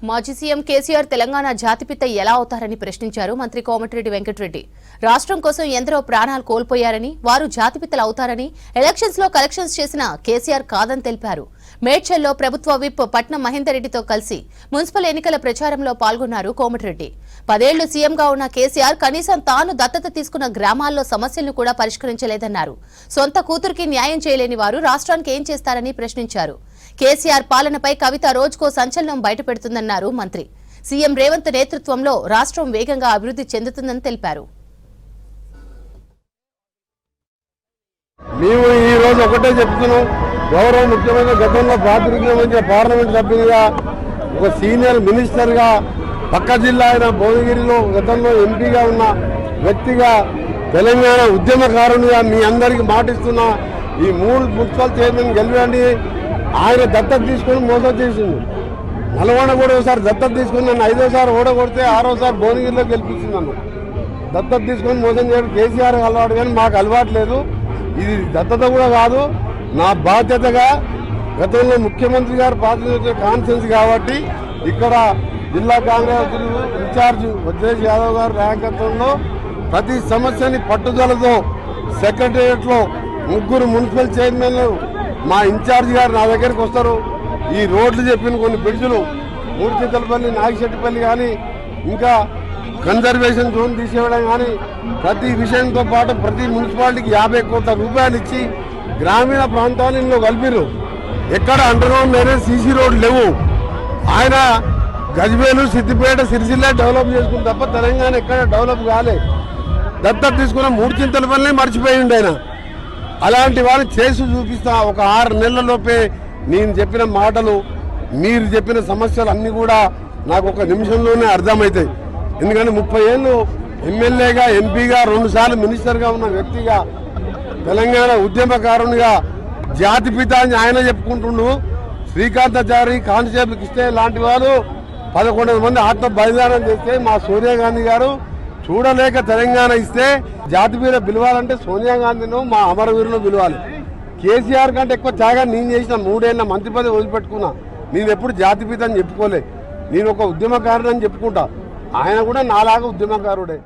మాజీ సీఎం కేసీఆర్ తెలంగాణ జాతిపిత ఎలా అవుతారని ప్రశ్నించారు మంత్రి కోమటిరెడ్డి వెంకటరెడ్డి. రాష్ట్రం కోసం ఎందరో ప్రాణాలు కోల్పోయారని, వారు జాతిపితలు అవుతారని ఎలక్షన్స్ లో కలెక్షన్స్ చేసిన కేసీఆర్ కాదని తెలిపారు. మేడ్చల్లో ప్రభుత్వ విప్ పట్నం మహేందర్ రెడ్డితో కలిసి మున్సిపల్ ఎన్నికల ప్రచారంలో పాల్గొన్నారు కోమటిరెడ్డి. 10 ఏళ్లు సీఎంగా ఉన్న కేసీఆర్ కనీసం తాను దత్తత తీసుకున్న గ్రామాల్లో సమస్యలను కూడా పరిష్కరించలేదన్నారు. సొంత కూతురికి న్యాయం చేయలేని వారు రాష్ట్రానికి ఏం చేస్తారని ప్రశ్నించారు. కేసీఆర్ పాలనపై కవిత రోజుకో సంచలనం బయటపెడుతుందన్నారు మంత్రి. సీఎం రేవంత్ నేతృత్వంలో రాష్ట్రం వేగంగా అభివృద్ధి చెందుతుందని తెలిపారు. మేము ఈ రోజు ఒకటే చెప్తున్నాం, గౌరవ ముఖ్యమంత్రి గతంలో ప్రాతినిధ్యం పార్లమెంట్ సభ్యునిగా, ఒక సీనియర్ మినిస్టర్గా, పక్క జిల్లా అయిన భువనగిరిలో గతంలో ఎంపీగా ఉన్న వ్యక్తిగా, తెలంగాణ ఉద్యమకారునిగా మీ అందరికీ మాటిస్తున్న ఈ 3 మున్సిపల్ చైర్మన్ గెలివండి. ఆయన దత్తత తీసుకుని మోసం చేసిండు. నల్గొండ కూడా ఒకసారి దత్తత తీసుకుని నన్ను 5ఓసారి ఓడగొడితే 6ఓసారి భువనగిరిలో గెలిపించింది. నన్ను దత్తత తీసుకొని మోసం చేయడం కేసీఆర్ అలవాటు, కానీ మాకు అలవాటు లేదు. ఇది దత్తత కూడా కాదు, నా బాధ్యతగా గతంలో ముఖ్యమంత్రి గారు ప్రాతినిధ్యం కాన్ఫరెన్స్ కాబట్టి ఇక్కడ జిల్లా కాంగ్రెస్ ఇన్ఛార్జ్ వజ్రేష్ యాదవ్ గారు నాయకత్వంలో ప్రతి సమస్యని పట్టుదలతో సెక్రటేరియట్లో 3 మున్సిపల్ చైర్మన్లు మా ఇన్ఛార్జ్ గారు నా దగ్గరికి వస్తారు. ఈ రోడ్లు చెప్పిన కొన్ని బ్రిడ్జులు మూర్తితలపల్లి, నాగిశెట్టిపల్లి కానీ, ఇంకా కన్జర్వేషన్ జోన్ తీసేయడం కానీ, ప్రతి విషయంతో పాటు ప్రతి మున్సిపాలిటీకి 50 కోట్ల రూపాయలు ఇచ్చి గ్రామీణ ప్రాంతాలలో కలిపిరు. ఎక్కడ అండర్గ్రౌండ్ డ్రైనేజ్ సీసీ రోడ్లు లేవు. ఆయన గజ్వేలు, సిద్దిపేట, సిరిసిల్ల డెవలప్ చేసుకుని తప్ప తెలంగాణ ఎక్కడ డెవలప్ కాలే. దత్తత తీసుకున్న మూర్తితలపల్లిని మర్చిపోయిండు ఆయన. అలాంటి వాళ్ళు చేసి చూపిస్తా. ఒక 6 నెలలలోపే నేను చెప్పిన మాటలు, మీరు చెప్పిన సమస్యలు అన్నీ కూడా నాకు ఒక నిమిషంలోనే అర్థమవుతాయి. ఎందుకంటే 30 ఏళ్ళు ఎమ్మెల్యేగా, ఎంపీగా, 2 సార్లు మినిస్టర్గా ఉన్న వ్యక్తిగా, తెలంగాణ ఉద్యమకారునిగా, జాతిపిత అని ఆయన చెప్పుకుంటుండు. శ్రీకాంతాచారి, కానిస్టేబుల్ కృష్ణ లాంటి వాళ్ళు 11 మంది ఆత్మ బలిదానం చేస్తే మా సోనియా గాంధీ గారు చూడలేక తెలంగాణ ఇస్తే, జాతిపీత పిలవాలంటే సోనియా గాంధీను మా అమరవీరులను పిలవాలి. కేసీఆర్ కంటే ఎక్కువ త్యాగాన్ని నేను చేసిన. 3 ఏళ్ళ మంత్రి పదవి వదిలిపెట్టుకున్నా. నేను ఎప్పుడు జాతిపీత అని చెప్పుకోలే. నేను ఒక ఉద్యమకారుడు అని చెప్పుకుంటా. ఆయన కూడా నాలాగా ఉద్యమకారుడే.